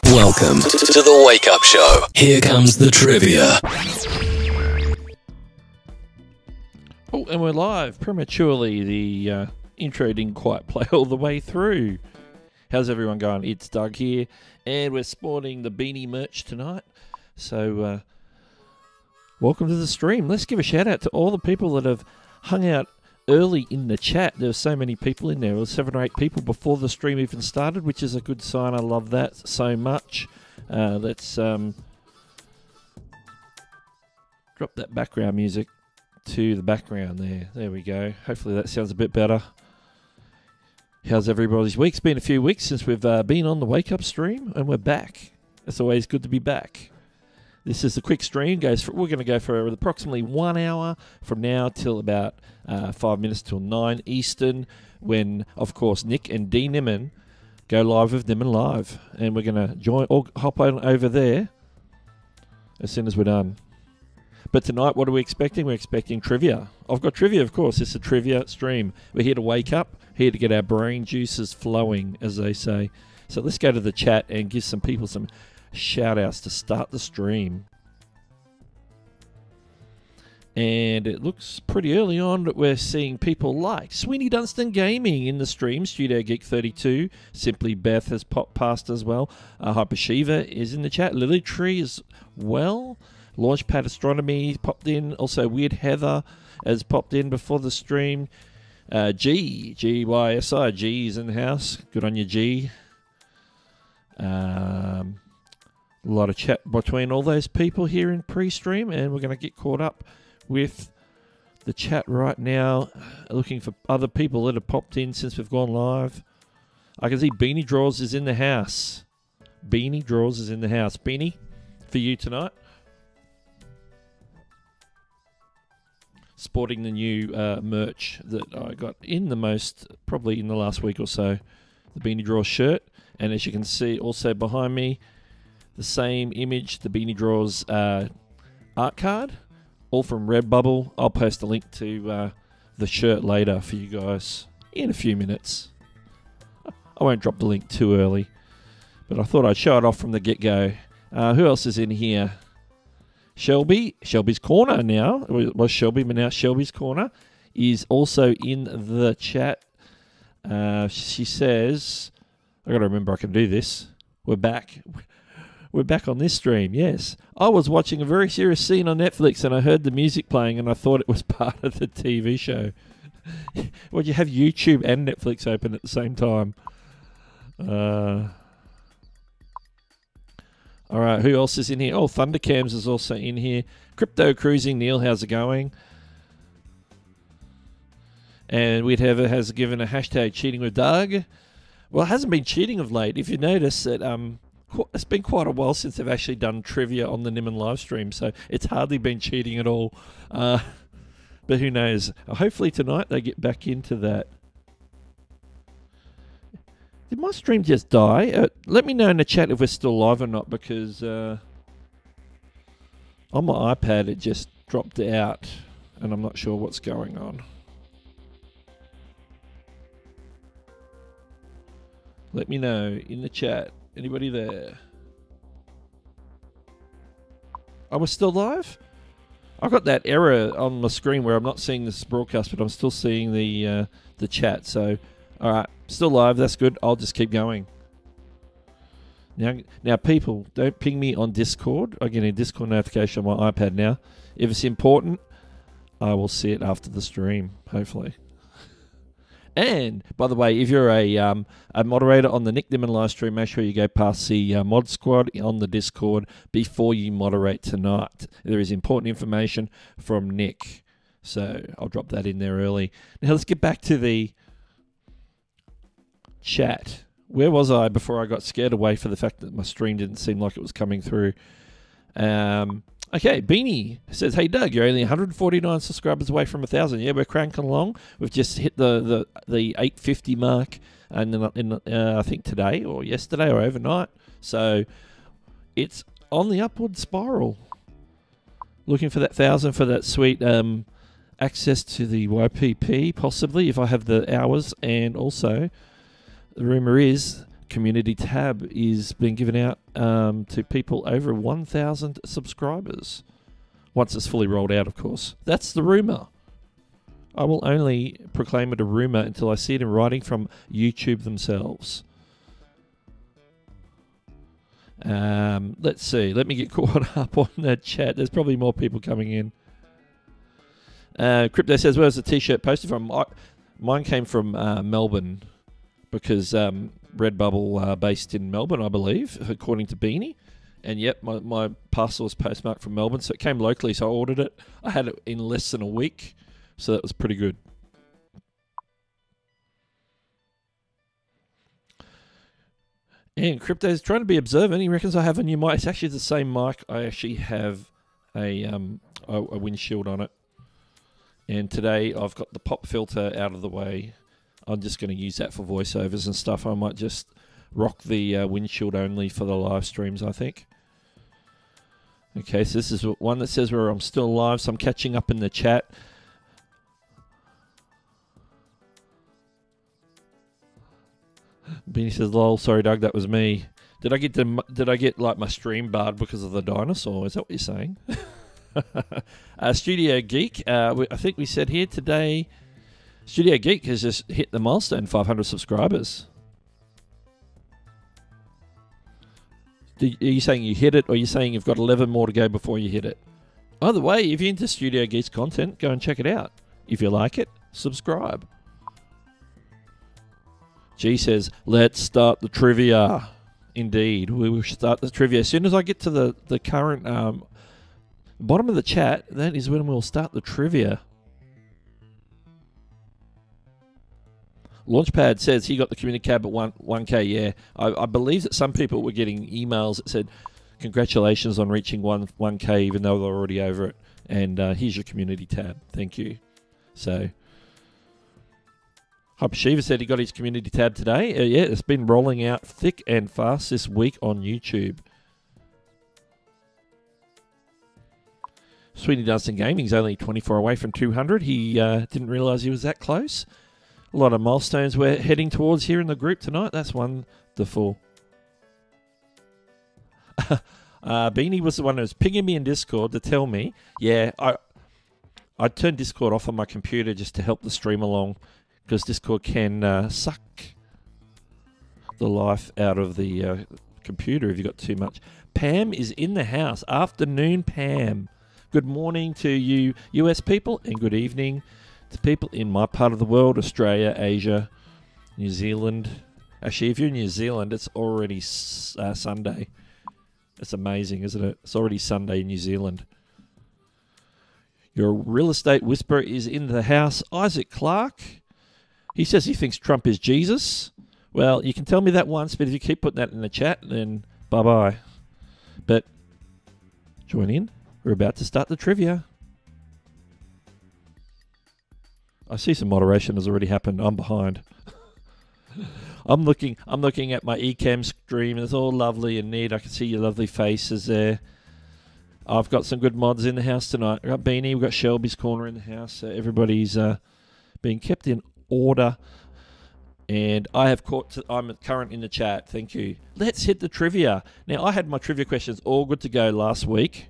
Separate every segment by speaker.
Speaker 1: Welcome to the Wake Up Show. Here comes the trivia.
Speaker 2: Oh, and we're live prematurely. The intro didn't quite play all the way through. How's everyone going? It's Doug here, and we're sporting the beanie merch tonight. So, welcome to the stream. Let's give a shout out to all the people that have hung out early in the chat. There were so many people in there. There were 7 or 8 people before the stream even started, which is a good sign. I love that so much. Let's drop that background music to the background there. There we go. Hopefully that sounds a bit better. How's everybody's week? It's been a few weeks since we've been on the Wake Up stream, and we're back. It's always good to be back. This is the quick stream. We're going to go for approximately 1 hour from now till about 5 minutes till 9 Eastern, when, of course, Nick and pre-nimmin go live with Nimmin Live. And we're going to join or hop on over there as soon as we're done. But tonight, what are we expecting? We're expecting trivia. I've got trivia, of course. It's a trivia stream. We're here to wake up, here to get our brain juices flowing, as they say. So let's go to the chat and give some people some shout-outs to start the stream. And it looks pretty early on that we're seeing people like Sweeney Dunstan Gaming in the stream, Studio Geek 32, Simply Beth has popped past as well, Hyper Shiva is in the chat, Lily Tree as well, Launchpad Astronomy popped in, also Weird Heather has popped in before the stream, G-Y-S-I, G is in the house, good on you G. A lot of chat between all those people here in pre-stream, and we're going to get caught up with the chat right now, looking for other people that have popped in since we've gone live. I can see Beanie Draws is in the house. Beanie Draws is in the house. Beanie, for you tonight. Sporting the new merch that I got probably in the last week or so. The Beanie Draws shirt. And as you can see also behind me, the same image, the Beanie Draws art card, all from Redbubble. I'll post a link to the shirt later for you guys in a few minutes. I won't drop the link too early, but I thought I'd show it off from the get-go. Who else is in here? Shelby's Corner now. It was Shelby, but now Shelby's Corner is also in the chat. She says, I got to remember I can do this. We're back. We're back on this stream, yes. I was watching a very serious scene on Netflix and I heard the music playing and I thought it was part of the TV show. Well, you have YouTube and Netflix open at the same time. All right, who else is in here? Oh, Thundercams is also in here. Crypto Cruising, Neil, how's it going? And Weird Heather has given a hashtag cheating with Doug. Well, it hasn't been cheating of late. If you notice that it's been quite a while since they've actually done trivia on the Nimmin live stream, so it's hardly been cheating at all. But who knows? Hopefully tonight they get back into that. Did my stream just die? Let me know in the chat if we're still live or not, because on my iPad it just dropped out, and I'm not sure what's going on. Let me know in the chat. Anybody there? I was still live? I got that error on my screen where I'm not seeing this broadcast, but I'm still seeing the chat. So, all right, still live. That's good. I'll just keep going. Now, people, don't ping me on Discord. I get a Discord notification on my iPad now. If it's important, I will see it after the stream, hopefully. And, by the way, if you're a moderator on the Nick Nimmin live stream, make sure you go past the mod squad on the Discord before you moderate tonight. There is important information from Nick. So I'll drop that in there early. Now let's get back to the chat. Where was I before I got scared away for the fact that my stream didn't seem like it was coming through? Okay, Beanie says, "Hey Doug, you're only 149 subscribers away from 1,000. Yeah, we're cranking along. We've just hit the 850 mark, and I think today or yesterday or overnight. So it's on the upward spiral. Looking for that 1,000 for that sweet access to the YPP, possibly if I have the hours, and also the rumor is." Community tab is being given out to people over 1,000 subscribers. Once it's fully rolled out, of course. That's the rumour. I will only proclaim it a rumour until I see it in writing from YouTube themselves. Let's see. Let me get caught up on that chat. There's probably more people coming in. Crypto says, where's the t-shirt posted from? Mine came from Melbourne because... Redbubble based in Melbourne, I believe, according to Beanie. And yep, my parcel was postmarked from Melbourne, so it came locally, so I ordered it. I had it in less than a week, so that was pretty good. And Crypto's trying to be observant. He reckons I have a new mic. It's actually the same mic. I actually have a windshield on it. And today I've got the pop filter out of the way. I'm just going to use that for voiceovers and stuff. I might just rock the windshield only for the live streams, I think. Okay, so this is one that says where I'm still live, so I'm catching up in the chat. Beanie says, "Lol, sorry, Doug, that was me." Did I get like my stream barred because of the dinosaur? Is that what you're saying? Studio Geek, I think we said here today. Studio Geek has just hit the milestone, 500 subscribers. Are you saying you hit it, or are you saying you've got 11 more to go before you hit it? Either way, if you're into Studio Geek's content, go and check it out. If you like it, subscribe. G says, let's start the trivia. Indeed, we will start the trivia. As soon as I get to the current bottom of the chat, that is when we'll start the trivia. Launchpad says he got the community cab at 1K. Yeah, I believe that some people were getting emails that said, congratulations on reaching 1K, even though they're already over it. And here's your community tab. Thank you. So, Hypershiva said he got his community tab today. Yeah, it's been rolling out thick and fast this week on YouTube. Sweeney Dunstan Gaming's only 24 away from 200. He didn't realise he was that close. A lot of milestones we're heading towards here in the group tonight. That's wonderful. Beanie was the one who was pinging me in Discord to tell me, yeah, I turned Discord off on my computer just to help the stream along, because Discord can suck the life out of the computer if you've got too much. Pam is in the house. Afternoon, Pam. Good morning to you US people, and good evening to people in my part of the world, Australia, Asia, New Zealand. Actually, if you're in New Zealand, it's already Sunday. It's amazing, isn't it? It's already Sunday in New Zealand. Your real estate whisperer is in the house. Isaac Clark. He says he thinks Trump is Jesus. Well, you can tell me that once, but if you keep putting that in the chat, then bye-bye. But join in. We're about to start the trivia. I see some moderation has already happened. I'm behind. I'm looking at my Ecamm stream. It's all lovely and neat. I can see your lovely faces there. I've got some good mods in the house tonight. I've got Beanie, we've got Shelby's Corner in the house. So everybody's being kept in order. And I'm current in the chat. Thank you. Let's hit the trivia. Now, I had my trivia questions all good to go last week.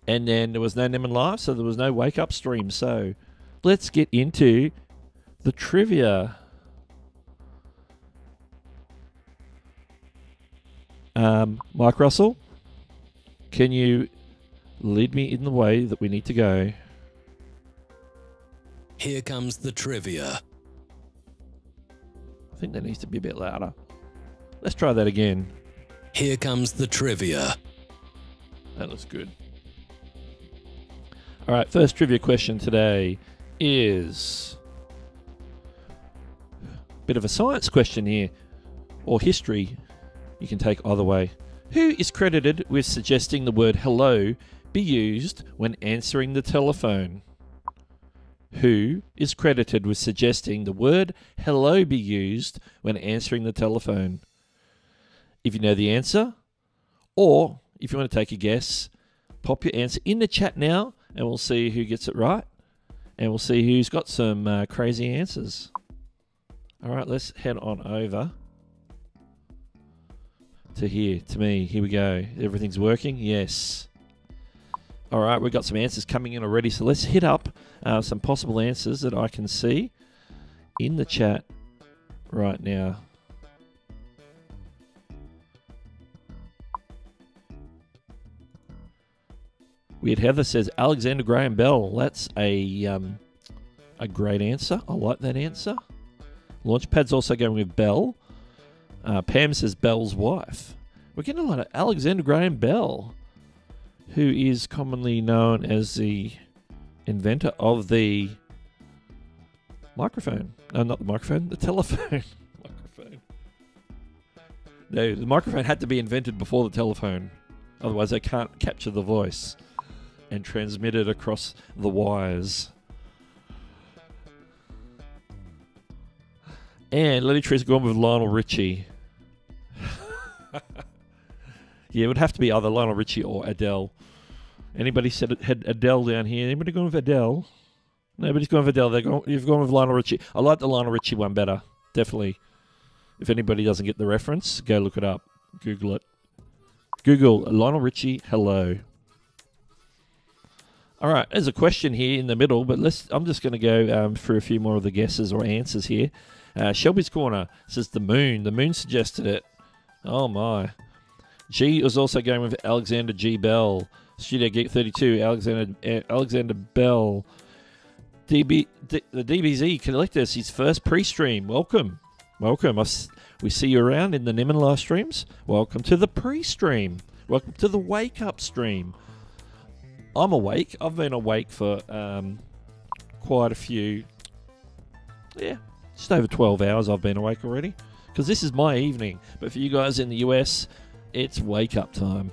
Speaker 2: And then there was no Nimmin Live, so there was no Wake Up stream. So let's get into the trivia. Mike Russell, can you lead me in the way that we need to go?
Speaker 1: Here comes the trivia.
Speaker 2: I think that needs to be a bit louder. Let's try that again.
Speaker 1: Here comes the trivia.
Speaker 2: That looks good. All right, first trivia question today is a bit of a science question here. or history. You can take either way. Who is credited with suggesting the word hello be used when answering the telephone? Who is credited with suggesting the word hello be used when answering the telephone? If you know the answer, or if you want to take a guess, pop your answer in the chat now and we'll see who gets it right. And we'll see who's got some crazy answers. All right, let's head on over to here, to me. Here we go. Everything's working? Yes. All right, we've got some answers coming in already. So let's hit up some possible answers that I can see in the chat right now. Weird Heather says Alexander Graham Bell. That's a great answer. I like that answer. Launchpad's also going with Bell. Pam says Bell's wife. We're getting a lot of Alexander Graham Bell, who is commonly known as the inventor of the microphone. No, not the microphone, the telephone. Microphone. No, the microphone had to be invented before the telephone. Otherwise, they can't capture the voice and transmit it across the wires. And Lenny Tree's gone with Lionel Richie. Yeah, it would have to be either Lionel Richie or Adele. Anybody said it had Adele down here? Anybody gone with Adele? Nobody's gone with Adele. You've gone with Lionel Richie. I like the Lionel Richie one better. Definitely. If anybody doesn't get the reference, go look it up. Google it. Google Lionel Richie, hello. All right, there's a question here in the middle, but I'm just going to go through a few more of the guesses or answers here. Shelby's Corner says the moon. The moon suggested it. Oh, my. G was also going with Alexander G. Bell. Studio Geek 32, Alexander Bell. The DBZ Collectors, his first pre-stream. Welcome. We see you around in the Nimmin live streams. Welcome to the pre-stream. Welcome to the wake-up stream. I'm awake. I've been awake for quite a few, just over 12 hours I've been awake already. Because this is my evening. But for you guys in the US, it's wake-up time.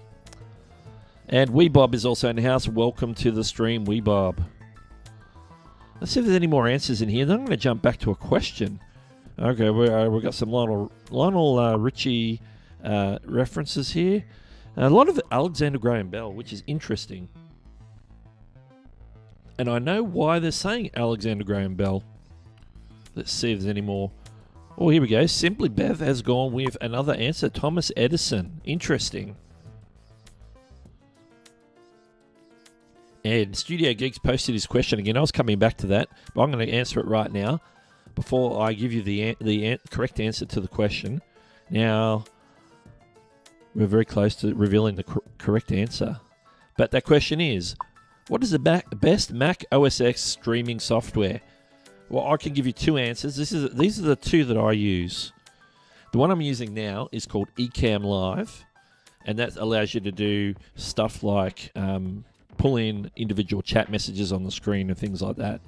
Speaker 2: And Weebob is also in the house. Welcome to the stream, Weebob. Let's see if there's any more answers in here. Then I'm going to jump back to a question. Okay, we've got some Lionel Richie references here. A lot of Alexander Graham Bell, which is interesting. And I know why they're saying Alexander Graham Bell. Let's see if there's any more. Oh, here we go. Simply Bev has gone with another answer. Thomas Edison. Interesting. And Studio Geeks posted his question again. I was coming back to that, but I'm going to answer it right now before I give you the correct answer to the question. Now, we're very close to revealing the correct answer. But that question is, what is the best Mac OS X streaming software? Well, I can give you two answers. These are the two that I use. The one I'm using now is called Ecamm Live, and that allows you to do stuff like pull in individual chat messages on the screen and things like that.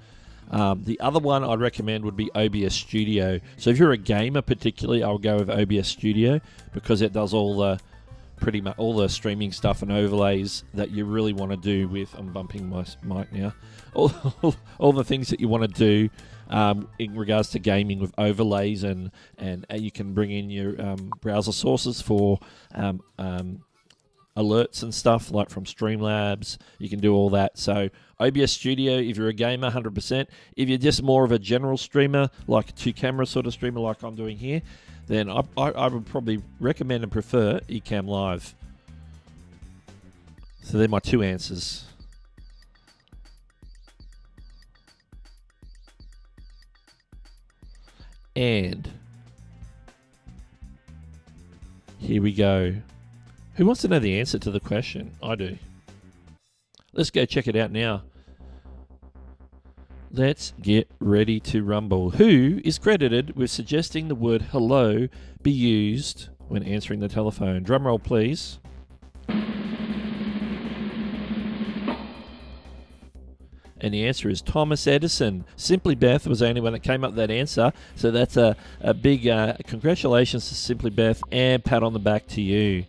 Speaker 2: The other one I'd recommend would be OBS Studio. So if you're a gamer particularly, I'll go with OBS Studio because it does all the pretty much all the streaming stuff and overlays that you really want to do with. I'm bumping my mic now. All the things that you want to do in regards to gaming with overlays and you can bring in your browser sources for alerts and stuff like from Streamlabs. You can do all that. So OBS Studio, if you're a gamer, 100%. If you're just more of a general streamer, like a two-camera sort of streamer like I'm doing here, then I would probably recommend and prefer Ecamm Live. So they're my two answers. And here we go. Who wants to know the answer to the question? I do. Let's go check it out now. Let's get ready to rumble. Who is credited with suggesting the word hello be used when answering the telephone? Drum roll, please. And the answer is Thomas Edison. Simply Beth was the only one that came up with that answer. So that's a big congratulations to Simply Beth and pat on the back to you.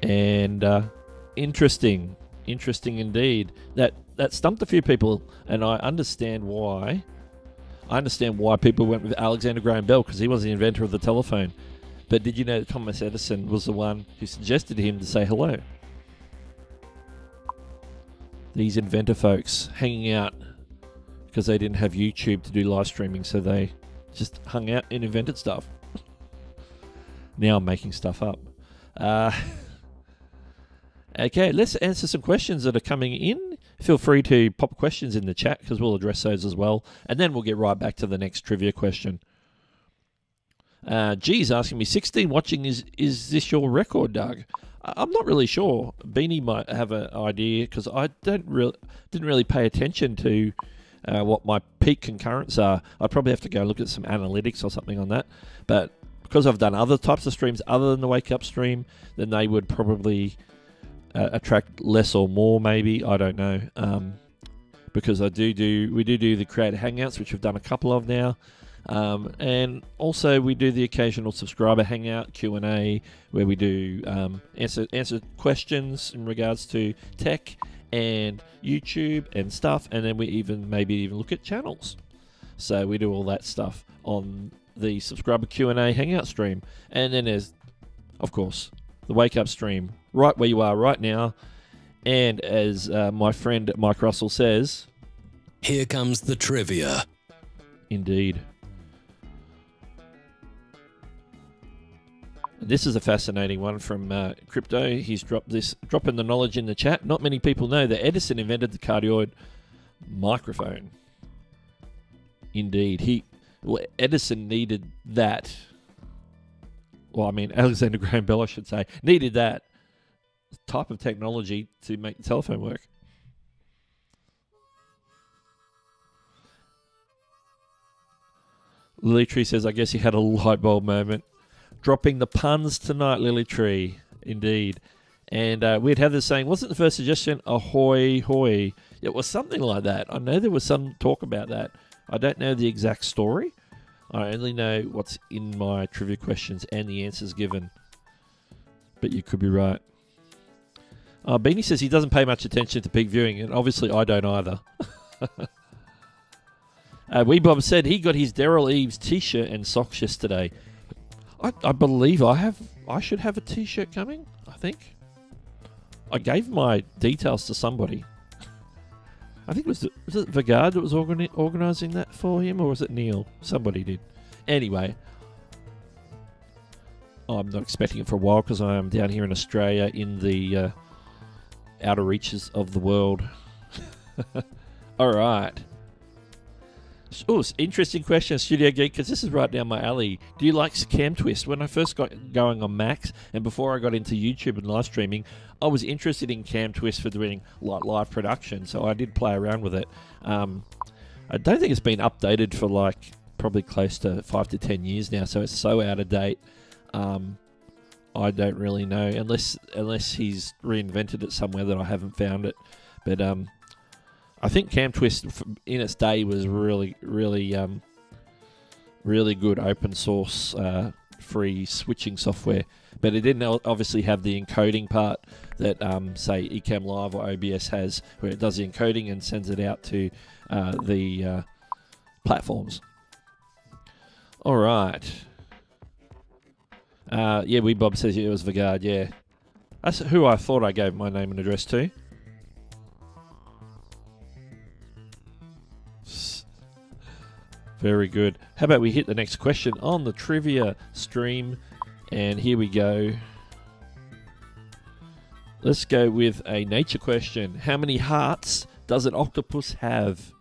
Speaker 2: And interesting indeed. That stumped a few people, and I understand why. I understand why people went with Alexander Graham Bell, because he was the inventor of the telephone. But did you know that Thomas Edison was the one who suggested him to say hello? These inventor folks hanging out because they didn't have YouTube to do live streaming, so they just hung out and invented stuff. Now I'm making stuff up. Okay, let's answer some questions that are coming in. Feel free to pop questions in the chat because we'll address those as well. And then we'll get right back to the next trivia question. G's asking me, 16 watching, is this your record, Doug? I'm not really sure. Beanie might have an idea because I didn't really pay attention to what my peak concurrents are. I'd probably have to go look at some analytics or something on that. But because I've done other types of streams other than the Wake Up stream, then they would probably attract less or more, maybe. I don't know. Because we do the creator hangouts, which we've done a couple of now. And also we do the occasional subscriber hangout Q&A where we do answer questions in regards to tech and YouTube and stuff, and then we maybe even look at channels. So we do all that stuff on the subscriber Q&A hangout stream. And then there's, of course, the Wake Up stream right where you are right now. And as my friend Mike Russell says,
Speaker 1: here comes the trivia.
Speaker 2: Indeed. This is a fascinating one from Crypto. He's dropping the knowledge in the chat. Not many people know that Edison invented the cardioid microphone. Indeed. Edison needed that. Well, I mean, Alexander Graham Bell, I should say, needed that type of technology to make the telephone work. Lily Tree says, I guess he had a light bulb moment. Dropping the puns tonight, Lily Tree. Indeed. And we'd have this saying, wasn't the first suggestion, ahoy, hoy? It was something like that. I know there was some talk about that. I don't know the exact story. I only know what's in my trivia questions and the answers given. But you could be right. Beanie says he doesn't pay much attention to peak viewing, and obviously I don't either. Wee Bob said he got his Daryl Eves t-shirt and socks yesterday. I believe I should have a t-shirt coming, I think. I gave my details to somebody. I think was it Vigard that was organising that for him, or was it Neil? Somebody did. Anyway, I'm not expecting it for a while because I am down here in Australia in the outer reaches of the world. All right. Oh, interesting question, Studio Geek, because this is right down my alley. Do you like Cam Twist? When I first got going on Macs, and before I got into YouTube and live streaming, I was interested in Cam Twist for doing live production, so I did play around with it. I don't think it's been updated for probably close to 5 to 10 years now, so it's so out of date. I don't really know, unless he's reinvented it somewhere that I haven't found it. But I think Cam Twist in its day was really good open source free switching software, but it didn't obviously have the encoding part that say Ecamm Live or OBS has, where it does the encoding and sends it out to the platforms. All right. Yeah, Wee Bob says it was Vigard. Yeah, that's who I thought I gave my name and address to. Very good. How about we hit the next question on the trivia stream? And here we go. Let's go with a nature question. How many hearts does an octopus have?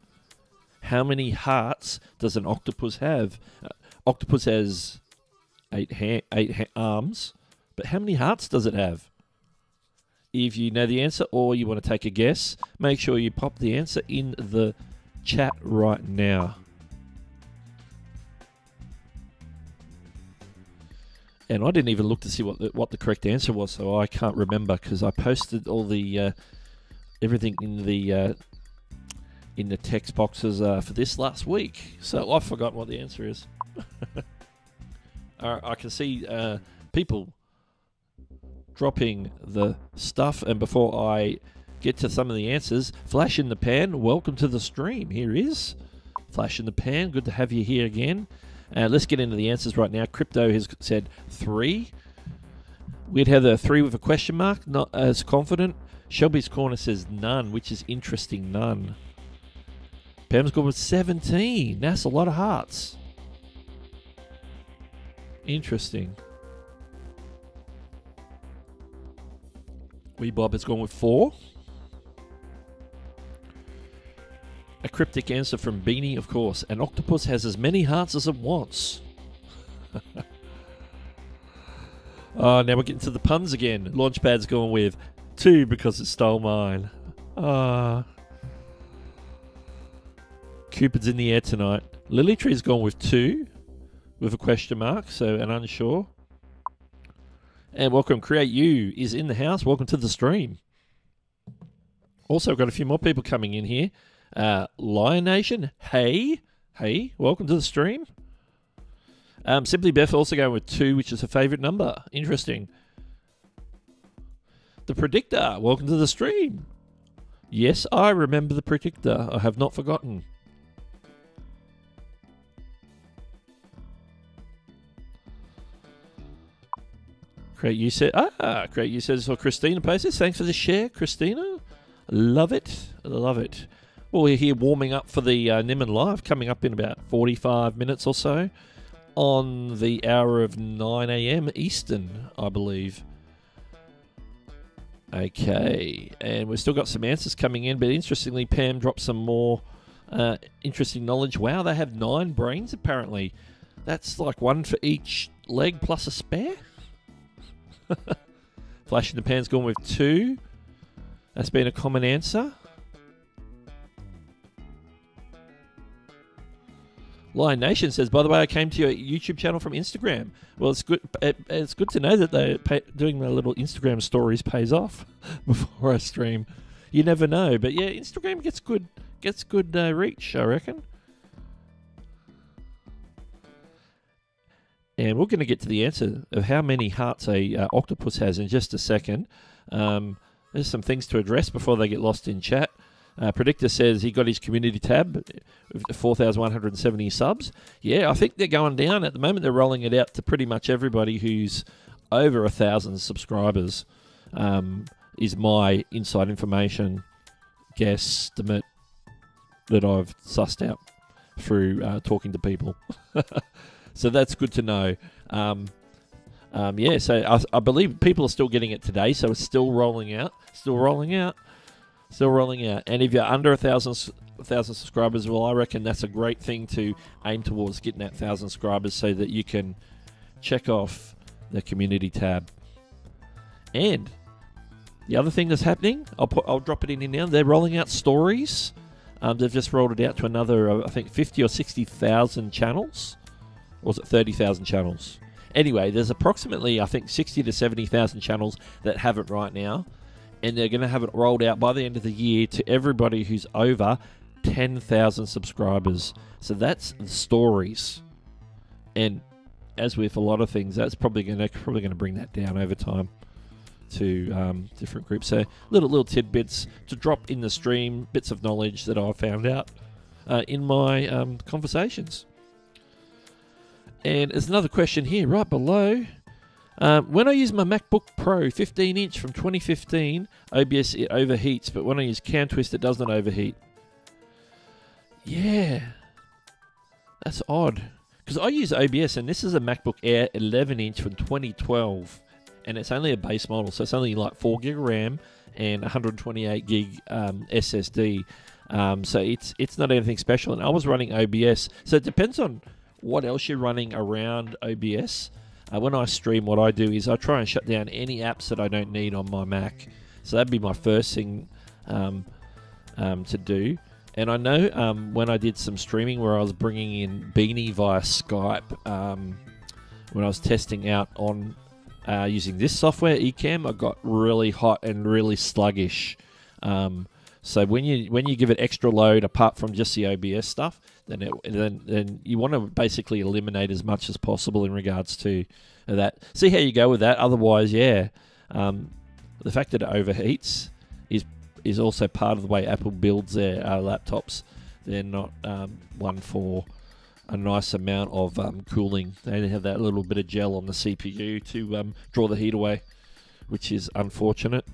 Speaker 2: How many hearts does an octopus have? Octopus has eight arms, but how many hearts does it have? If you know the answer or you want to take a guess, make sure you pop the answer in the chat right now. And I didn't even look to see what the correct answer was, so I can't remember because I posted all the everything in the text boxes for this last week. So I've forgotten what the answer is. I can see people dropping the stuff, and before I get to some of the answers, Flash in the Pan, welcome to the stream. Here is Flash in the Pan. Good to have you here again. Let's get into the answers right now. Crypto has said 3. We'd have a 3 with a question mark, not as confident. Shelby's Corner says none, which is interesting, none. Pam's gone with 17. That's a lot of hearts. Interesting. Wee Bob has gone with 4. A cryptic answer from Beanie, of course. An octopus has as many hearts as it wants. Oh, now we're getting to the puns again. Launchpad's gone with 2 because it stole mine. Cupid's in the air tonight. Lilytree's gone with 2 with a question mark, so an unsure. And welcome, Create You is in the house. Welcome to the stream. Also, got a few more people coming in here. Lion Nation, hey, welcome to the stream. Simply Beth also going with 2, which is her favourite number. Interesting. The Predictor, welcome to the stream. Yes, I remember the Predictor. I have not forgotten. Create You said, Create You says, so Christina posted. Thanks for the share, Christina. Love it. Well, we're here warming up for the Nimmin Live, coming up in about 45 minutes or so on the hour of 9 a.m. Eastern, I believe. Okay, and we've still got some answers coming in, but interestingly, Pam dropped some more interesting knowledge. Wow, they have 9 brains, apparently. That's like 1 for each leg plus a spare. Flash in the Pan's gone with 2. That's been a common answer. Lion Nation says, by the way, I came to your YouTube channel from Instagram. Well, it's good. It's good to know that doing the little Instagram stories pays off before I stream. You never know, but yeah, Instagram gets good reach, I reckon. And we're going to get to the answer of how many hearts a octopus has in just a second. There's some things to address before they get lost in chat. Predictor says he got his community tab with 4,170 subs. Yeah, I think they're going down. At the moment, they're rolling it out to pretty much everybody who's over 1,000 subscribers, is my inside information guesstimate that I've sussed out through talking to people. So that's good to know. Yeah, so I believe people are still getting it today, so it's still rolling out. And if you're under 1,000 subscribers, well, I reckon that's a great thing to aim towards, getting that 1,000 subscribers so that you can check off the community tab. And the other thing that's happening, I'll drop it in here now. They're rolling out stories. They've just rolled it out to another, I think, 50 or 60,000 channels. Or was it 30,000 channels? Anyway, there's approximately, I think, 60 to 70,000 channels that have it right now. And they're going to have it rolled out by the end of the year to everybody who's over 10,000 subscribers. So that's the stories. And as with a lot of things, that's probably going to bring that down over time to different groups. So little tidbits to drop in the stream, bits of knowledge that I found out in my conversations. And there's another question here right below. When I use my MacBook Pro 15-inch from 2015, OBS, it overheats, but when I use CamTwist, it does not overheat. Yeah, that's odd. Because I use OBS, and this is a MacBook Air 11-inch from 2012, and it's only a base model, so it's only like 4 gig of RAM and 128 gig SSD. So it's not anything special, and I was running OBS, so it depends on what else you're running around OBS. When I stream, what I do is I try and shut down any apps that I don't need on my Mac. So that'd be my first thing to do. And I know when I did some streaming where I was bringing in Beanie via Skype, when I was testing out on using this software, Ecamm, I got really hot and really sluggish So when you give it extra load apart from just the OBS stuff, then you want to basically eliminate as much as possible in regards to that. See how you go with that. Otherwise, the fact that it overheats is also part of the way Apple builds their laptops. They're not one for a nice amount of cooling. They have that little bit of gel on the CPU to draw the heat away, which is unfortunate.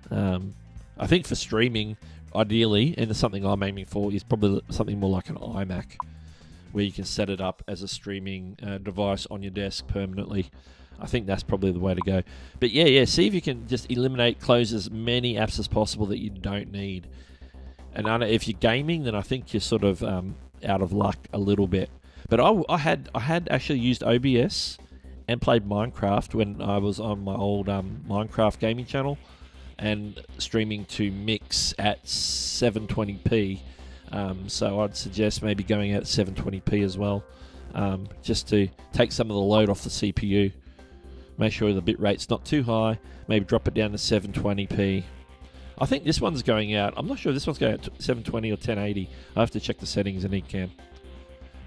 Speaker 2: I think for streaming, ideally, and something I'm aiming for, is probably something more like an iMac, where you can set it up as a streaming device on your desk permanently. I think that's probably the way to go. But see if you can just close as many apps as possible that you don't need. And if you're gaming, then I think you're sort of out of luck a little bit. But I had actually used OBS and played Minecraft when I was on my old Minecraft gaming channel, and streaming to mix at 720p. So I'd suggest maybe going at 720p as well, just to take some of the load off the CPU. Make sure the bitrate's not too high. Maybe drop it down to 720p. I think this one's going out. I'm not sure if this one's going out to 720 or 1080. I have to check the settings in Ecamm.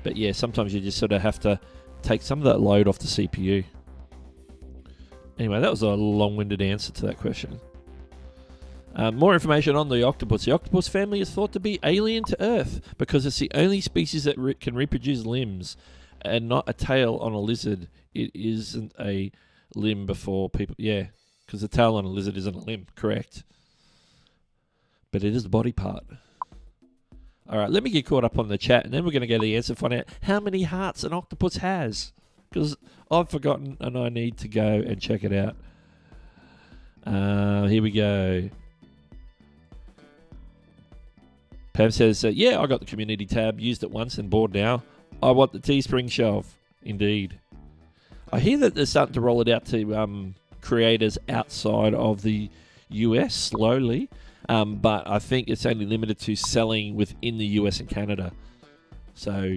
Speaker 2: But sometimes you just sort of have to take some of that load off the CPU. Anyway, that was a long-winded answer to that question. More information on the octopus. The octopus family is thought to be alien to Earth because it's the only species that can reproduce limbs, and not a tail on a lizard. It isn't a limb before people. Yeah, because the tail on a lizard isn't a limb, correct. But it is the body part. All right, let me get caught up on the chat, and then we're going to get the answer, find out how many hearts an octopus has. Because I've forgotten, and I need to go and check it out. Here we go. Pam says, I got the community tab, used it once and bored now. I want the Teespring shelf. Indeed. I hear that they're starting to roll it out to creators outside of the US slowly, but I think it's only limited to selling within the US and Canada. So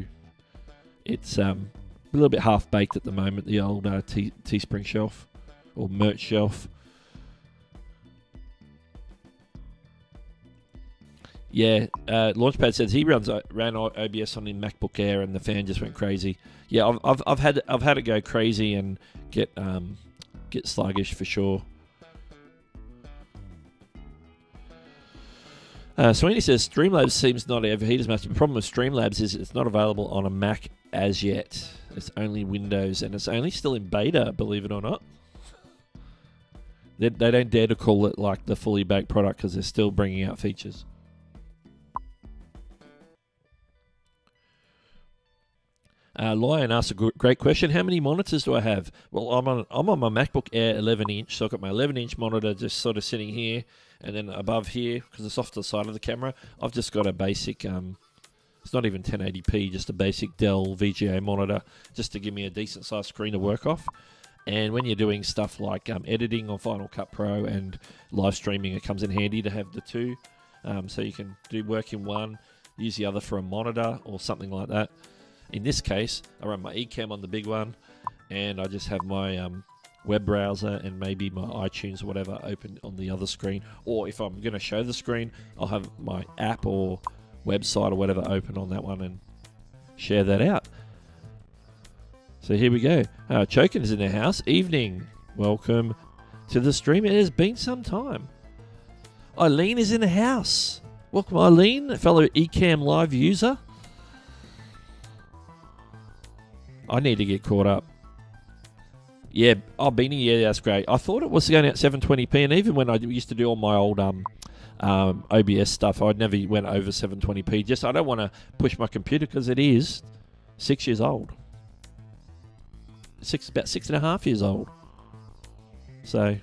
Speaker 2: it's a little bit half-baked at the moment, the old Teespring shelf or merch shelf. Launchpad says he ran OBS on his MacBook Air and the fan just went crazy. Yeah, I've had it go crazy and get sluggish for sure. Sweeney says Streamlabs seems not to overheat as much. The problem with Streamlabs is it's not available on a Mac as yet. It's only Windows, and it's only still in beta, believe it or not. They don't dare to call it like the fully baked product because they're still bringing out features. Lion asked a great question. How many monitors do I have? Well, I'm on my MacBook Air 11-inch, so I've got my 11-inch monitor just sort of sitting here, and then above here, because it's off to the side of the camera, I've just got a basic, it's not even 1080p, just a basic Dell VGA monitor, just to give me a decent-sized screen to work off. And when you're doing stuff like editing on Final Cut Pro and live streaming, it comes in handy to have the two, so you can do work in one, use the other for a monitor or something like that. In this case, I run my Ecamm on the big one, and I just have my web browser and maybe my iTunes or whatever open on the other screen. Or if I'm going to show the screen, I'll have my app or website or whatever open on that one and share that out. So here we go. Chokin is in the house. Evening. Welcome to the stream. It has been some time. Eileen is in the house. Welcome, Eileen, a fellow Ecamm Live user. I need to get caught up. Yeah, Beanie, yeah, that's great. I thought it was going out 720p, and even when I used to do all my old OBS stuff, I never went over 720p. Just I don't want to push my computer because it is 6 years old. About 6.5 years old. So,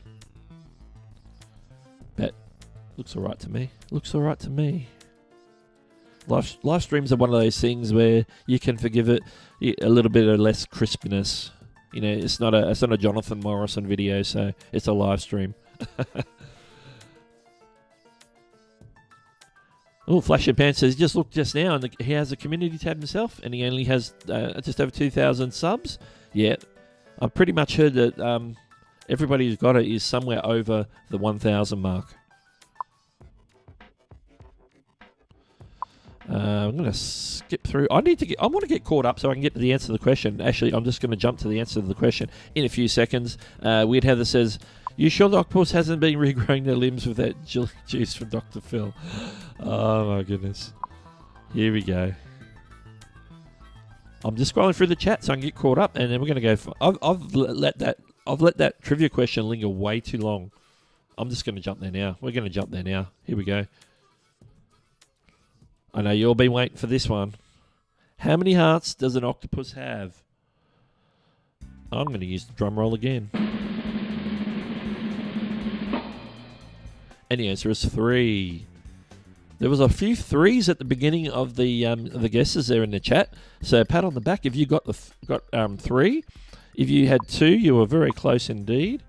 Speaker 2: but looks all right to me. Looks all right to me. Live streams are one of those things where you can forgive it a little bit of less crispness. You know, it's not a Jonathan Morrison video, so it's a live stream. Oh, Flash and Pants says, just looked just now, and he has a community tab himself, and he only has just over 2,000 subs. Yeah, I've pretty much heard that everybody who's got it is somewhere over the 1,000 mark. I'm going to skip through. I want to get caught up so I can get to the answer to the question. Actually, I'm just going to jump to the answer to the question in a few seconds. Weird Heather says, "You sure the octopus hasn't been regrowing their limbs with that juice from Dr. Phil?" Oh my goodness. Here we go. I'm just scrolling through the chat so I can get caught up, and then we're going to go. I've let that trivia question linger way too long. I'm just going to jump there now. We're going to jump there now. Here we go. I know you'll be waiting for this one. How many hearts does an octopus have? I'm going to use the drum roll again. And the answer is 3. There was a few 3s at the beginning of the guesses there in the chat. So pat on the back if you got 3. If you had 2, you were very close indeed.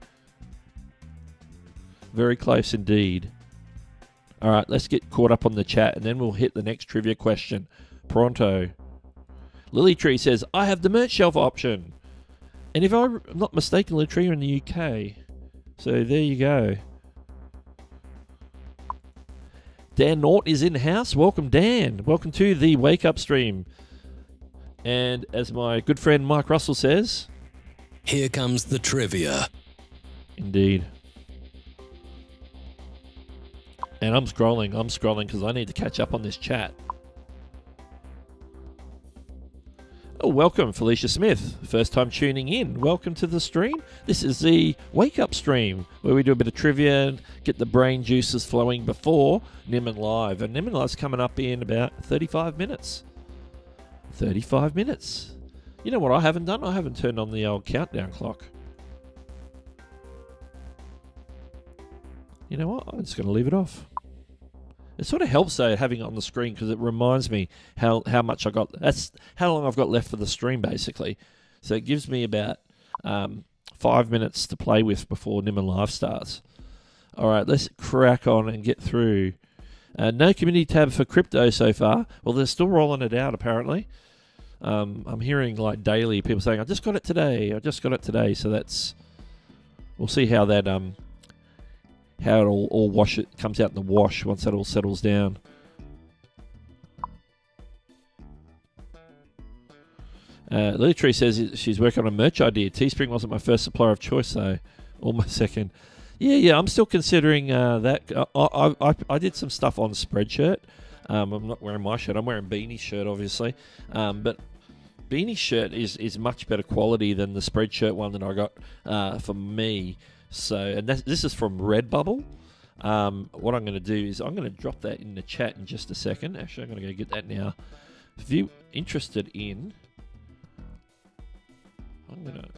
Speaker 2: Very close indeed. All right, let's get caught up on the chat, and then we'll hit the next trivia question. Pronto. Lilytree says, "I have the merch shelf option." And if I'm not mistaken, Lilytree, you're in the UK. So there you go. Dan Nort is in the house. Welcome, Dan. Welcome to the Wake Up stream. And as my good friend Mike Russell says,
Speaker 1: here comes the trivia.
Speaker 2: Indeed. And I'm scrolling because I need to catch up on this chat. Oh, welcome, Felicia Smith. First time tuning in. Welcome to the stream. This is the Wake Up stream where we do a bit of trivia and get the brain juices flowing before Nimmin Live. And Nimmin Live's coming up in about 35 minutes. 35 minutes. You know what I haven't done? I haven't turned on the old countdown clock. You know what? I'm just going to leave it off. It sort of helps though having it on the screen because it reminds me how much I got. That's how long I've got left for the stream basically. So it gives me about 5 minutes to play with before Nimmin Live starts. All right, let's crack on and get through. No community tab for crypto so far. Well, they're still rolling it out apparently. I'm hearing like daily people saying, "I just got it today. I just got it today." So that's. We'll see how that how it all comes out in the wash once that all settles down. Lilytree says she's working on a merch idea. Teespring wasn't my first supplier of choice though, or my second. Yeah, I'm still considering that. I did some stuff on Spreadshirt. I'm not wearing my shirt. I'm wearing Beanie's shirt, obviously. But Beanie's shirt is much better quality than the Spreadshirt one that I got for me. So, and this is from Redbubble. What I'm going to do is I'm going to drop that in the chat in just a second. Actually, I'm going to go get that now. If you're interested in, I'm going to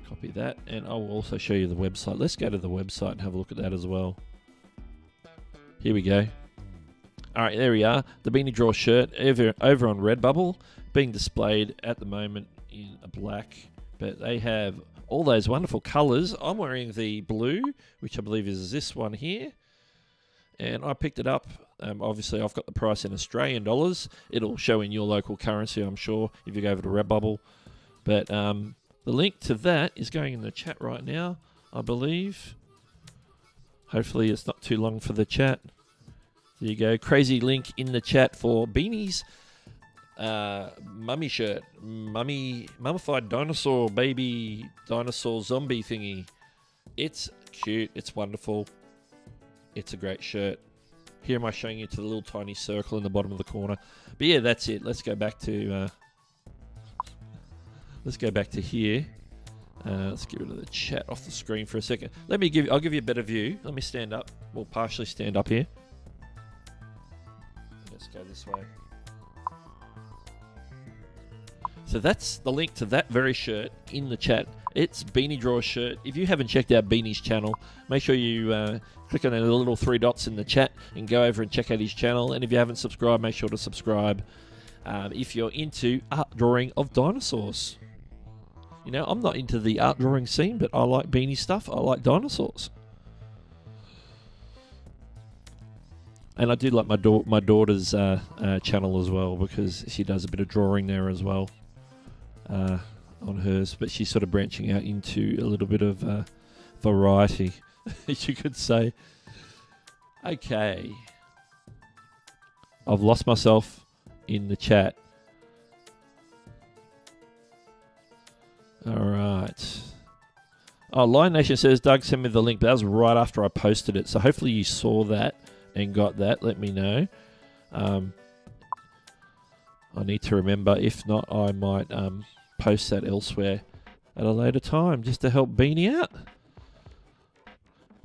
Speaker 2: copy that, and I will also show you the website. Let's go to the website and have a look at that as well. Here we go. All right, there we are. The Beanie Draw shirt over on Redbubble, being displayed at the moment in a black, but they have all those wonderful colours. I'm wearing the blue, which I believe is this one here, and I picked it up. Obviously, I've got the price in Australian dollars. It'll show in your local currency, I'm sure, if you go over to Redbubble. But the link to that is going in the chat right now, I believe. Hopefully, it's not too long for the chat. There you go. Crazy link in the chat for Beanie's mummy shirt, mummified dinosaur, baby dinosaur zombie thingy. It's cute, it's wonderful, it's a great shirt. Here am I showing you to the little tiny circle in the bottom of the corner. But yeah, that's it. Let's go back to here. Let's get rid of the chat off the screen for a second. I'll give you a better view. Let me stand up. We'll partially stand up here. Let's go this way. So that's the link to that very shirt in the chat. It's Beanie Draw shirt. If you haven't checked out Beanie's channel, make sure you click on the little 3 dots in the chat and go over and check out his channel. And if you haven't subscribed, make sure to subscribe if you're into art drawing of dinosaurs. You know, I'm not into the art drawing scene, but I like Beanie stuff. I like dinosaurs. And I do like my daughter's channel as well, because she does a bit of drawing there as well on hers. But she's sort of branching out into a little bit of variety, you could say. Okay. I've lost myself in the chat. All right. Oh, Lion Nation says, Doug, send me the link. But that was right after I posted it. So hopefully you saw that and got that. Let me know. I need to remember. If not, I might post that elsewhere at a later time just to help Beanie out.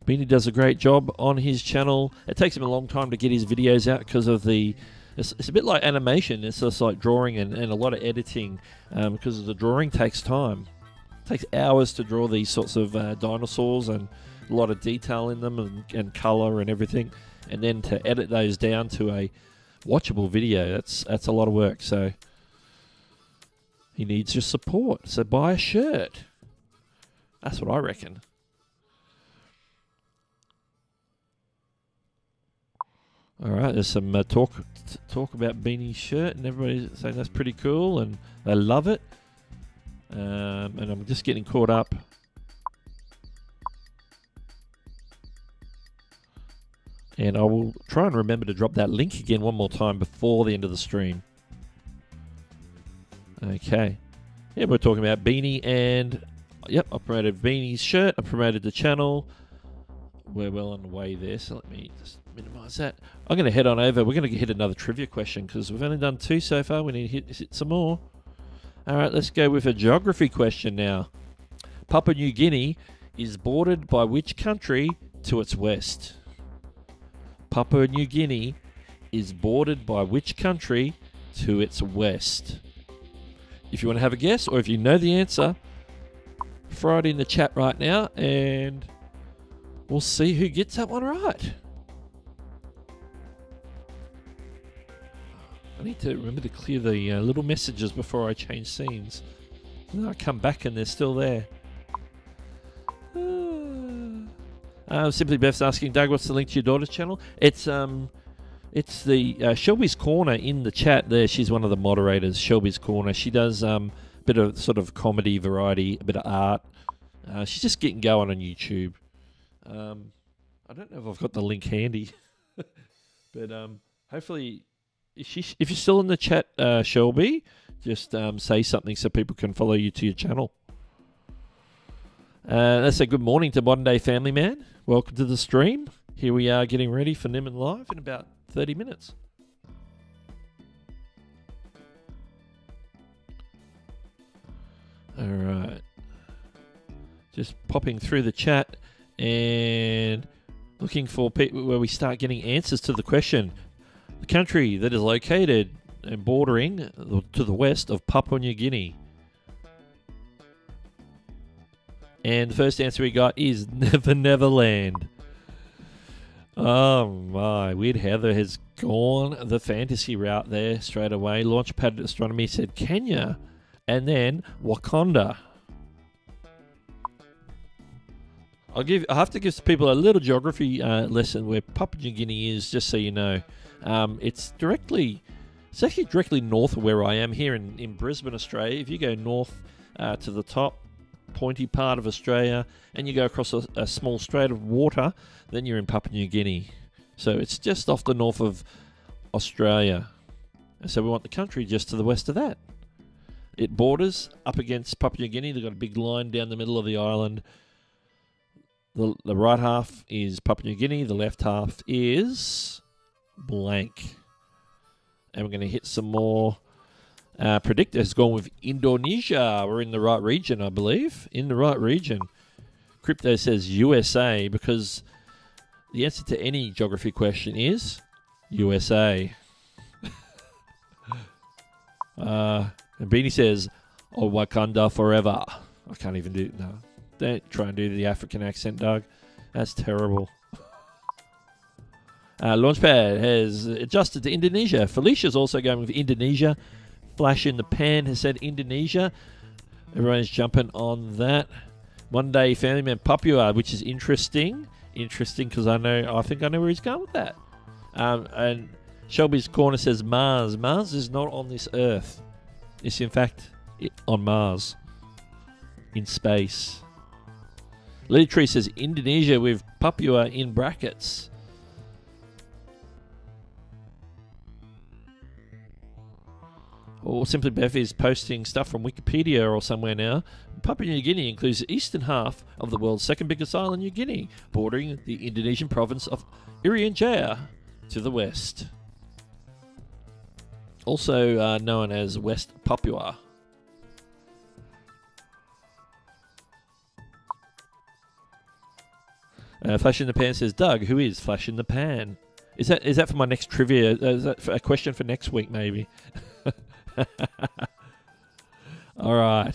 Speaker 2: Beanie does a great job on his channel. It takes him a long time to get his videos out because of the... It's a bit like animation. It's just like drawing and a lot of editing because the drawing takes time. It takes hours to draw these sorts of dinosaurs and a lot of detail in them and colour and everything. And then to edit those down to a watchable video, that's a lot of work. So he needs your support. So buy a shirt. That's what I reckon. All right, there's some talk about Beanie's shirt, and everybody's saying that's pretty cool, and they love it. And I'm just getting caught up. And I will try and remember to drop that link again one more time before the end of the stream. Okay. Yeah, we're talking about Beanie, and yep, I promoted Beanie's shirt. I promoted the channel. We're well on the way there, so let me just minimize that. I'm going to head on over. We're going to hit another trivia question because we've only done 2 so far. We need to hit some more. All right, let's go with a geography question now. Papua New Guinea is bordered by which country to its west? Papua New Guinea is bordered by which country to its west? If you want to have a guess or if you know the answer, throw it in the chat right now and we'll see who gets that one right. I need to remember to clear the little messages before I change scenes. And then I come back and they're still there. Simply Beth's asking, Doug, what's the link to your daughter's channel? It's the Shelby's Corner in the chat there. She's one of the moderators, Shelby's Corner. She does a bit of sort of comedy, variety, a bit of art. She's just getting going on YouTube. I don't know if I've got the link handy. But hopefully... If you're still in the chat, Shelby, just say something so people can follow you to your channel. Let's say good morning to Modern Day Family Man. Welcome to the stream. Here we are getting ready for Nimmin Live in about 30 minutes. All right. Just popping through the chat and looking for people where we start getting answers to the question. The country that is located and bordering to the west of Papua New Guinea. And the first answer we got is Never Neverland. Oh my, Weird Heather has gone the fantasy route there straight away. Launchpad Astronomy said Kenya and then Wakanda. I have to give people a little geography lesson where Papua New Guinea is, just so you know. It's actually directly north of where I am here in Brisbane, Australia. If you go north to the top pointy part of Australia and you go across a small strait of water, then you're in Papua New Guinea. So it's just off the north of Australia. And so we want the country just to the west of that. It borders up against Papua New Guinea. They've got a big line down the middle of the island. The right half is Papua New Guinea. The left half is... blank. And we're going to hit some more predictors. Gone with Indonesia. We're in the right region, I believe. In the right region. Crypto says USA because the answer to any geography question is USA. And Beanie says, oh, Wakanda forever. I can't even do it. No. Don't try and do the African accent, Doug. That's terrible. Launchpad has adjusted to Indonesia. Felicia's also going with Indonesia. Flash in the Pan has said Indonesia. Everyone's jumping on that. One Day Family Man Papua, which is interesting. Interesting because I think I know where he's going with that. And Shelby's Corner says Mars. Mars is not on this Earth. It's in fact on Mars. In space. Lily Tree says Indonesia with Papua in brackets. Or Simply Beth is posting stuff from Wikipedia or somewhere now. Papua New Guinea includes the eastern half of the world's second biggest island, New Guinea, bordering the Indonesian province of Irian Jaya to the west. Also known as West Papua. Flash in the Pan says, Doug, who is Flash in the Pan? Is that for my next trivia? Is that a question for next week, maybe? All right.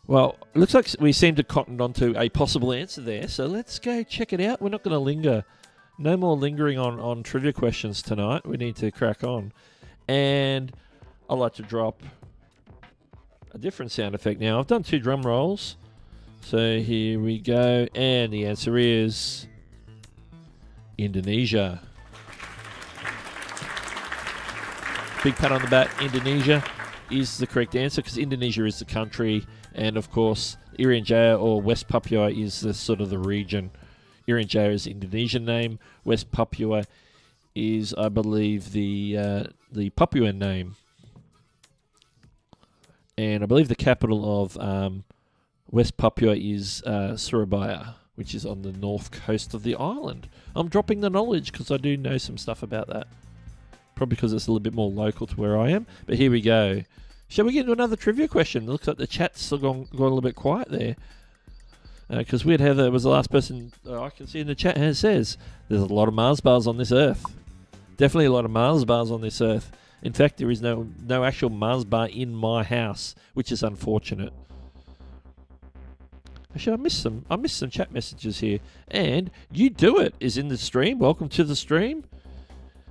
Speaker 2: Well, it looks like we seem to cotton onto a possible answer there, so let's go check it out. We're not going to linger. No more lingering on trivia questions tonight. We need to crack on. And I'd like to drop a different sound effect now. I've done 2 drum rolls. So here we go. And the answer is Indonesia. Big pat on the back. Indonesia is the correct answer because Indonesia is the country. And of course, Irian Jaya or West Papua is the sort of the region. Irian Jaya is the Indonesian name. West Papua is, I believe, the Papuan name. And I believe the capital of West Papua is Surabaya, which is on the north coast of the island. I'm dropping the knowledge because I do know some stuff about that. Probably because it's a little bit more local to where I am. But here we go. Shall we get into another trivia question? It looks like the chat's still gone a little bit quiet there. Because Weird Heather was the last person I can see in the chat, and it says there's a lot of Mars bars on this Earth. Definitely a lot of Mars bars on this Earth. In fact, there is no actual Mars bar in my house, which is unfortunate. Actually, I missed some chat messages here. And You Do It is in the stream. Welcome to the stream.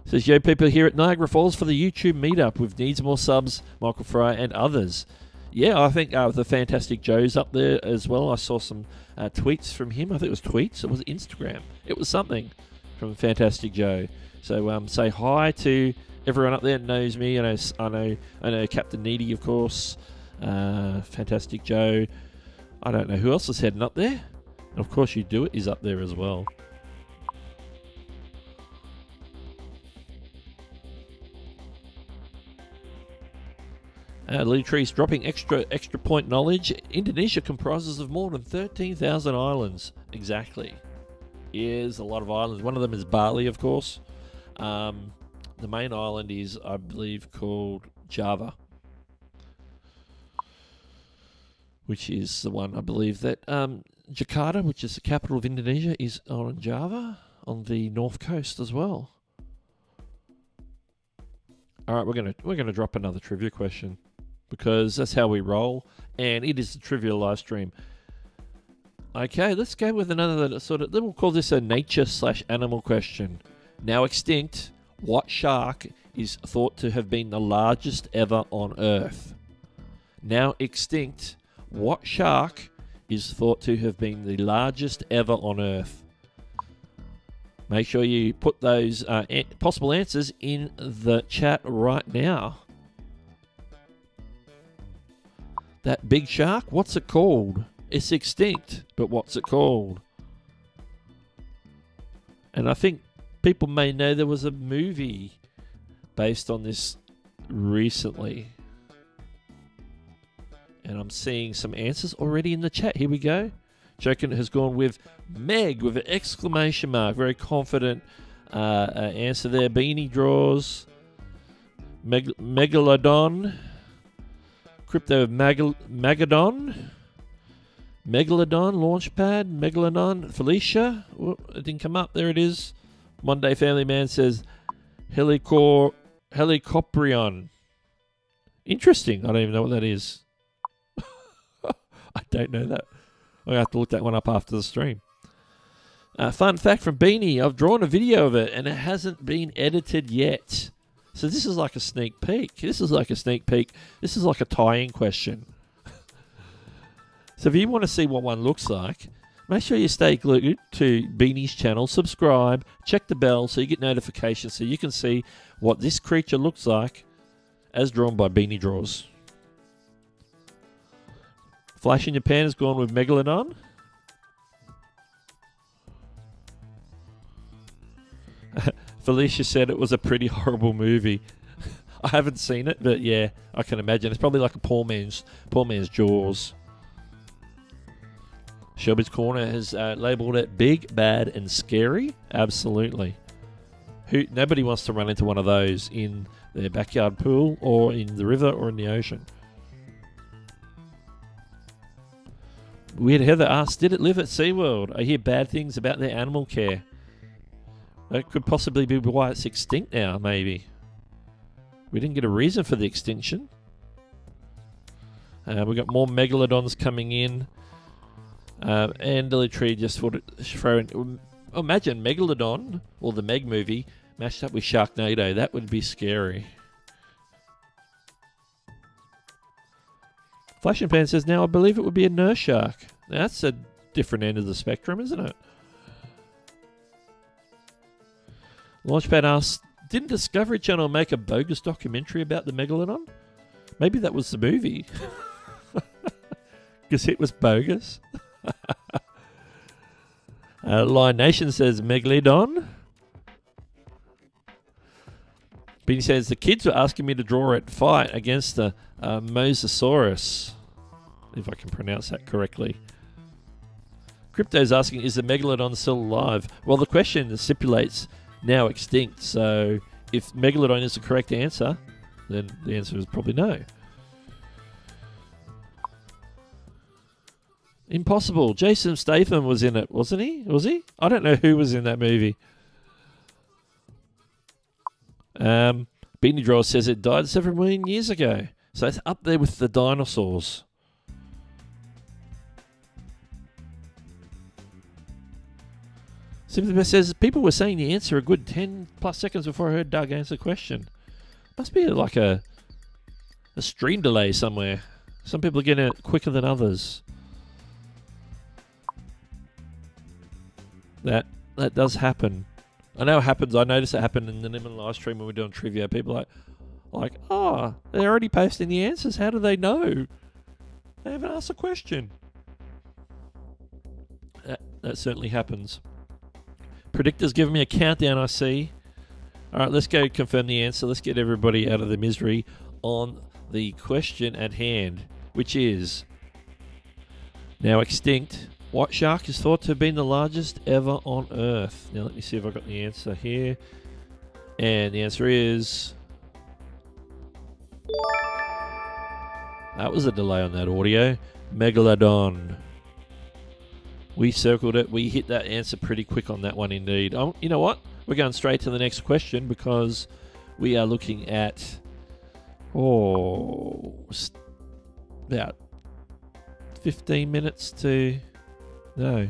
Speaker 2: Says, yo, people here at Niagara Falls for the YouTube meetup with Needs More Subs, Michael Fry, and others. Yeah, I think the Fantastic Joe's up there as well. I saw some tweets from him. I think it was tweets. It was Instagram. It was something from Fantastic Joe. So say hi to everyone up there that knows me. I know Captain Needy, of course. Fantastic Joe. I don't know who else is heading up there. And of course, You Do It is up there as well. Lee Tree's dropping extra point knowledge. Indonesia comprises of more than 13,000 islands. Exactly. Is a lot of islands. One of them is Bali, of course. The main island is, I believe, called Java, which is the one I believe that Jakarta, which is the capital of Indonesia, is on Java on the north coast as well. All right, we're gonna drop another trivia question because that's how we roll, and it is a trivia live stream. Okay, let's go with another sort of. We'll call this a nature/animal question. Now extinct, what shark is thought to have been the largest ever on Earth? Now extinct, what shark is thought to have been the largest ever on Earth? Make sure you put those possible answers in the chat right now. That big shark, what's it called? It's extinct, but what's it called? And I think people may know there was a movie based on this recently. And I'm seeing some answers already in the chat. Here we go. Jokin has gone with Meg with an exclamation mark. Very confident answer there. Beanie draws. Megalodon. Crypto Magadon. Megalodon. Launchpad. Megalodon. Felicia. Whoop, it didn't come up. There it is. Monday Family Man says Helicoprion. Interesting. I don't even know what that is. I don't know that. I'm going to have to look that one up after the stream. Fun fact from Beanie, I've drawn a video of it and it hasn't been edited yet. So this is like a sneak peek. This is like a tie-in question. So if you want to see what one looks like, make sure you stay glued to Beanie's channel, subscribe, check the bell so you get notifications so you can see what this creature looks like as drawn by Beanie Draws. Flash in your Pan has gone with Megalodon. Felicia said it was a pretty horrible movie. I haven't seen it, but yeah, I can imagine. It's probably like a poor man's Jaws. Shelby's Corner has labelled it big, bad, and scary. Absolutely. Nobody wants to run into one of those in their backyard pool or in the river or in the ocean. Weird Heather asks, did it live at SeaWorld? I hear bad things about their animal care. That could possibly be why it's extinct now, maybe. We didn't get a reason for the extinction. We've got more megalodons coming in. And Lily Tree just thought it throw in. Imagine Megalodon, or the Meg movie, mashed up with Sharknado. That would be scary. Flash and Pan says, now I believe it would be a nurse shark. Now, that's a different end of the spectrum, isn't it? Launchpad asks, didn't Discovery Channel make a bogus documentary about the Megalodon? Maybe that was the movie. Because it was bogus. Lion Nation says Megalodon. Beanie says the kids were asking me to draw it fight against the Mosasaurus, if I can pronounce that correctly. Crypto's asking, is the Megalodon still alive? Well, the question stipulates now extinct, so if Megalodon is the correct answer, then the answer is probably no. Impossible. Jason Statham was in it, wasn't he? Was he? I don't know who was in that movie. Beanie Draw says it died 7 million years ago. So it's up there with the dinosaurs. Simply Best says people were saying the answer a good 10 plus seconds before I heard Doug answer the question. Must be like a stream delay somewhere. Some people are getting it quicker than others. That does happen. I know it happens. I noticed it happened in the Nimmin live stream when we're doing trivia. People are like, oh, they're already posting the answers. How do they know? They haven't asked a question. That certainly happens. Predictor's giving me a countdown, I see. All right, let's go confirm the answer. Let's get everybody out of the misery on the question at hand, which is now extinct. What shark is thought to have been the largest ever on Earth? Now, let me see if I've got the answer here. And the answer is... that was a delay on that audio. Megalodon. We circled it. We hit that answer pretty quick on that one indeed. Oh, you know what? We're going straight to the next question because we are looking at... about 15 minutes to... No,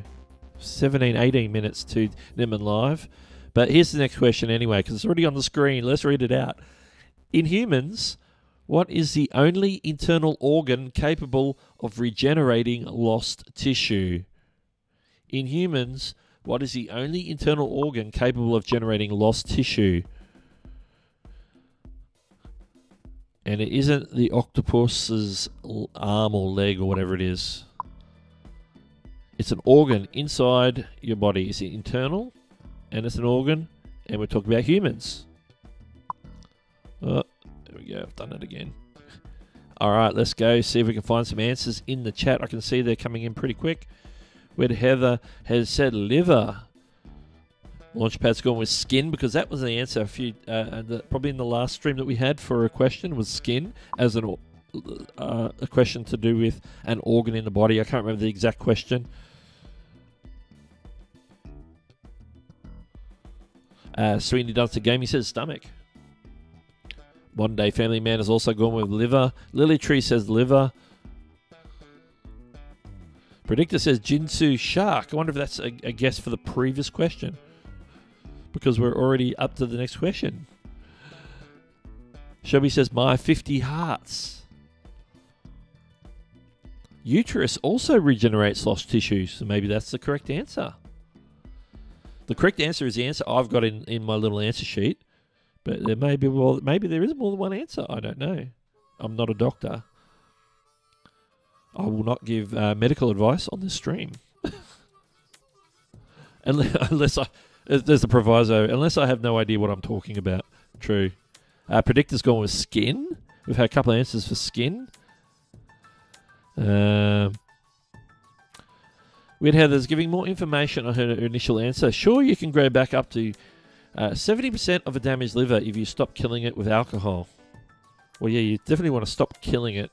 Speaker 2: 17, 18 minutes to Nimmin Live. But here's the next question anyway, because it's already on the screen. Let's read it out. In humans, what is the only internal organ capable of regenerating lost tissue? In humans, what is the only internal organ capable of generating lost tissue? And it isn't the octopus's arm or leg or whatever it is. It's an organ inside your body. It's internal, and it's an organ, and we're talking about humans. Oh, there we go. I've done it again. All right, let's go see if we can find some answers in the chat. I can see they're coming in pretty quick. Where Heather has said liver. Launchpad's gone with skin because that was the answer. Probably in the last stream that we had for a question was skin as a question to do with an organ in the body. I can't remember the exact question. Sweeney Dunster Gaming says stomach. Modern Day Family Man has also gone with liver. Lily Tree says liver. Predictor says Jinsu shark. I wonder if that's a guess for the previous question, because we're already up to the next question. Shelby says my 50 hearts. Uterus also regenerates lost tissue, so maybe that's the correct answer. The correct answer is the answer I've got in my little answer sheet, but there may be, well, maybe there is more than one answer. I don't know. I'm not a doctor. I will not give medical advice on this stream. unless there's a proviso, unless I have no idea what I'm talking about. True. Predictor's gone with skin. We've had a couple of answers for skin. Weird Heather's giving more information on her initial answer. Sure, you can grow back up to 70% of a damaged liver if you stop killing it with alcohol. Well, yeah, you definitely want to stop killing it.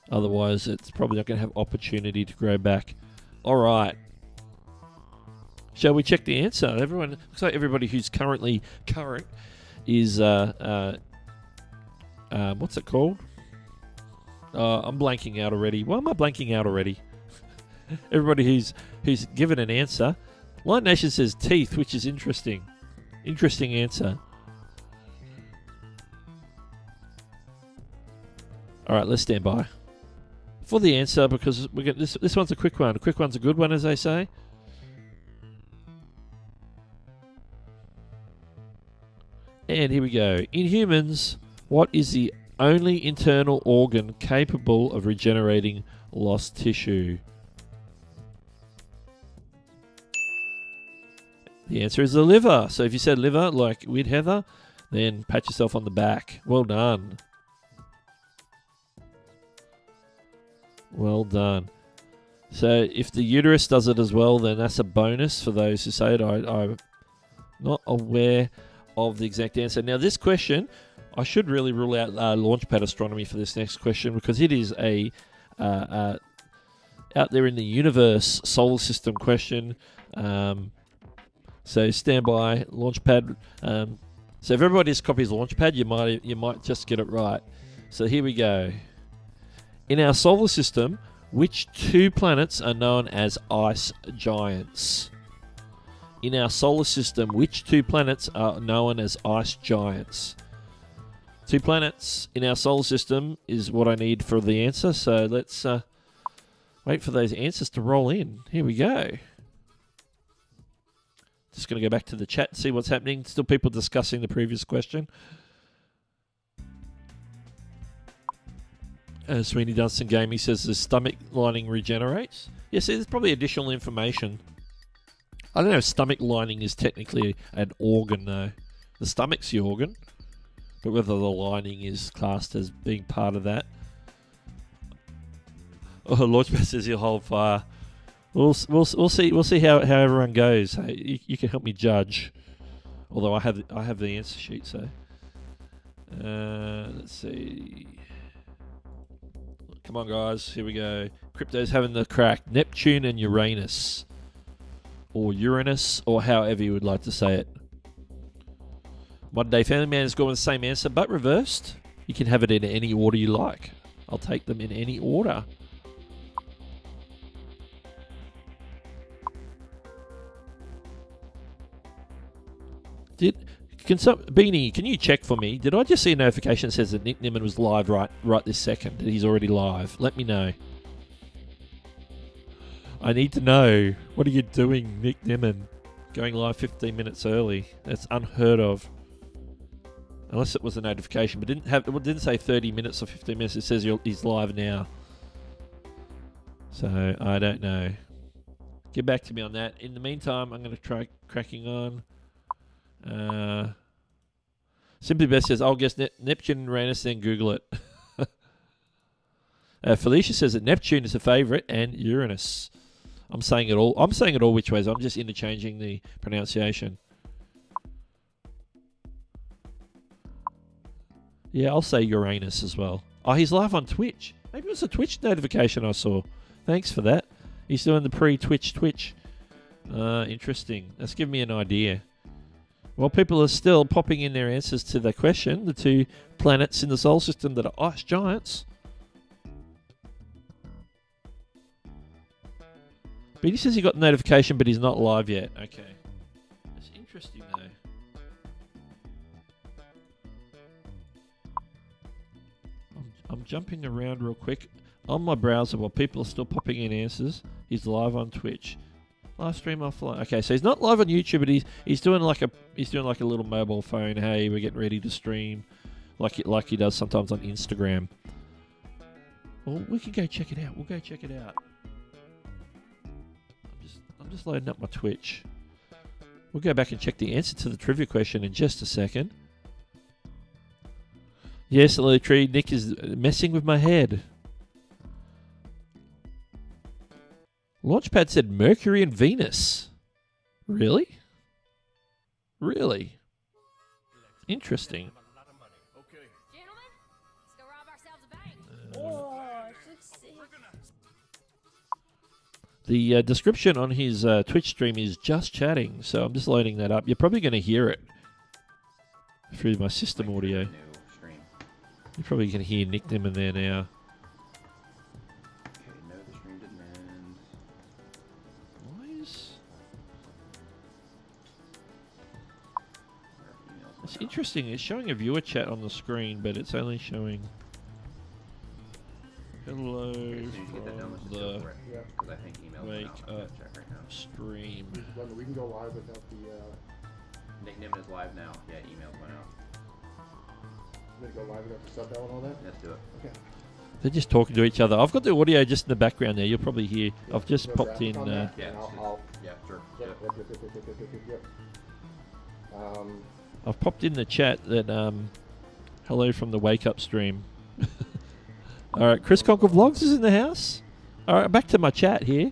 Speaker 2: Otherwise, it's probably not going to have opportunity to grow back. All right. Shall we check the answer? Everyone, looks like everybody who's current is what's it called? I'm blanking out already. Why am I blanking out already? Everybody who's given an answer. Light Nation says teeth, which is interesting. Interesting answer. All right, let's stand by for the answer because we get this one's a quick one. A quick one's a good one, as they say. And here we go. In humans, what is the only internal organ capable of regenerating lost tissue? The answer is the liver. So if you said liver, like Weird Heather, then pat yourself on the back. Well done. Well done. So if the uterus does it as well, then that's a bonus for those who say it. I'm not aware of the exact answer. Now, this question, I should really rule out Launchpad Astronomy for this next question because it is a out there in the universe solar system question. So stand by, Launchpad. So if everybody just copies Launchpad, you might just get it right. So here we go. In our solar system, which two planets are known as ice giants? In our solar system, which two planets are known as ice giants? Two planets in our solar system is what I need for the answer. So let's wait for those answers to roll in. Here we go. Just going to go back to the chat and see what's happening. Still people discussing the previous question. Sweeney Dunstan Gaming says the stomach lining regenerates. Yeah, see, there's probably additional information. I don't know if stomach lining is technically an organ, though. The stomach's the organ, but whether the lining is classed as being part of that. Oh, Launchpad says he'll hold fire. We'll see how everyone goes. Hey, you can help me judge. Although I have the answer sheet, so let's see. Come on, guys. Here we go. Crypto's having the crack. Neptune and Uranus. Or Uranus, or however you would like to say it. Modern Day Family Man has gone with the same answer, but reversed. You can have it in any order you like. I'll take them in any order. Beanie, can you check for me? Did I just see a notification that says that Nick Nimmin was live right this second? That he's already live. Let me know. I need to know. What are you doing, Nick Nimmin? Going live 15 minutes early. That's unheard of. Unless it was a notification, but it didn't say 30 minutes or 15 minutes. It says he's live now. So I don't know. Get back to me on that. In the meantime, I'm going to try cracking on. Simply Best says, I'll guess Neptune and Uranus, then Google it. Felicia says that Neptune is a favourite and Uranus. I'm saying it all which ways. I'm just interchanging the pronunciation. Yeah, I'll say Uranus as well. Oh, he's live on Twitch. Maybe it was a Twitch notification I saw. Thanks for that. He's doing the pre-Twitch. Interesting. That's giving me an idea. Well, people are still popping in their answers to the question. The two planets in the solar system that are ice giants. But he says he got the notification, but he's not live yet. Okay. That's interesting, though. I'm jumping around real quick on my browser while people are still popping in answers. He's live on Twitch. Live stream offline. Okay, so he's not live on YouTube, but he's doing like a little mobile phone. Hey, we're getting ready to stream, like he does sometimes on Instagram. Well, we can go check it out. We'll go check it out. I'm just loading up my Twitch. We'll go back and check the answer to the trivia question in just a second. Yes, hello, Tree. Nick is messing with my head. Launchpad said Mercury and Venus. Really? Really? Interesting.
Speaker 3: Gentlemen, let's go rob ourselves a bank. Oh, success.
Speaker 2: The description on his Twitch stream is just chatting, so I'm just loading that up. You're probably going to hear it through my system audio. You're probably going to hear Nick Nimmin there now.
Speaker 4: Okay, no, the stream didn't end.
Speaker 2: Why is... It's interesting. It's showing a viewer chat on the screen, but it's only showing hello from the
Speaker 4: Because I think emails
Speaker 2: Wake
Speaker 4: went out. I'm gonna
Speaker 2: Up
Speaker 4: check right now.
Speaker 2: stream.
Speaker 5: We can go live without the.
Speaker 4: Nick Nimmin is live now. Yeah, emails went out.
Speaker 5: I'm gonna go live without the sub and all that.
Speaker 4: Let's do it.
Speaker 5: Okay.
Speaker 2: They're just talking to each other. I've got the audio just in the background there. You'll probably hear. I've just popped in.
Speaker 4: Yeah,
Speaker 5: I'll
Speaker 4: yeah, sure.
Speaker 5: Yep.
Speaker 2: I've popped in the chat that hello from the Wake Up stream. All right, Chris Conker Vlogs is in the house. All right, back to my chat here.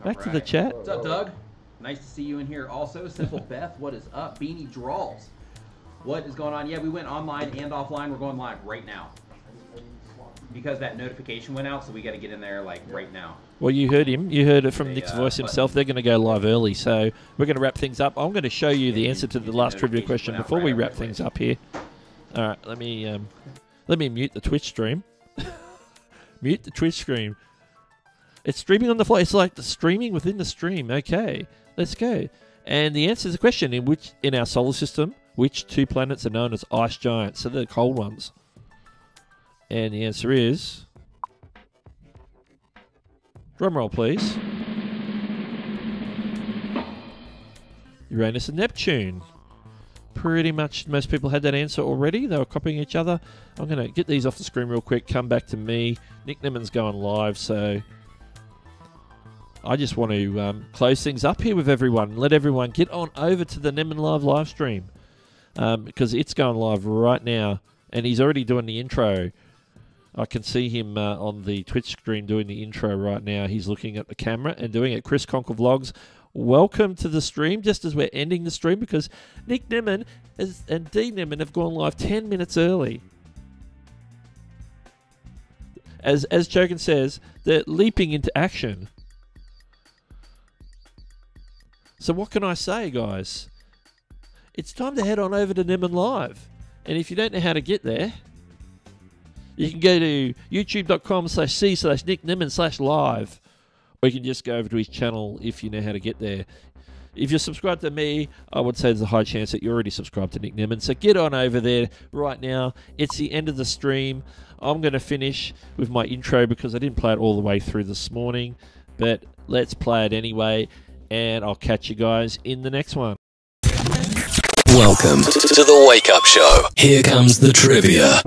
Speaker 2: Back to the chat.
Speaker 4: What's up, Doug? Nice to see you in here. Also, Simple Beth, what is up? Beanie Draws, what is going on? Yeah, we went online and offline. We're going live right now because that notification went out, so we got to get in there like right now.
Speaker 2: Well, you heard him. You heard it from Nick's voice himself. They're going to go live early, so we're going to wrap things up. I'm going to show you the answer to the last trivia question before we wrap things up here. All right, let me mute the Twitch stream. Mute the Twitch stream. It's streaming on the fly. It's like the streaming within the stream. Okay, let's go. And the answer to the question: in our solar system, which two planets are known as ice giants? So they're the cold ones. And the answer is, drum roll, please. Uranus and Neptune. Pretty much most people had that answer already. They were copying each other. I'm going to get these off the screen real quick, come back to me. Nick Nimmin's going live, so I just want to close things up here with everyone. Let everyone get on over to the Nimmin live stream because it's going live right now, and he's already doing the intro. I can see him on the Twitch screen doing the intro right now. He's looking at the camera and doing it. Chris Conker Vlogs, welcome to the stream, just as we're ending the stream, because Nick Nimmin and D Nimmin have gone live 10 minutes early. As Chogan says, they're leaping into action. So what can I say, guys? It's time to head on over to Nimmin Live. And if you don't know how to get there, you can go to youtube.com/c/Nick Nimmin/live. Or you can just go over to his channel if you know how to get there. If you're subscribed to me, I would say there's a high chance that you're already subscribed to Nick Nimmin. So get on over there right now. It's the end of the stream. I'm going to finish with my intro because I didn't play it all the way through this morning. But let's play it anyway. And I'll catch you guys in the next one.
Speaker 1: Welcome to the Wake Up Show. Here comes the trivia.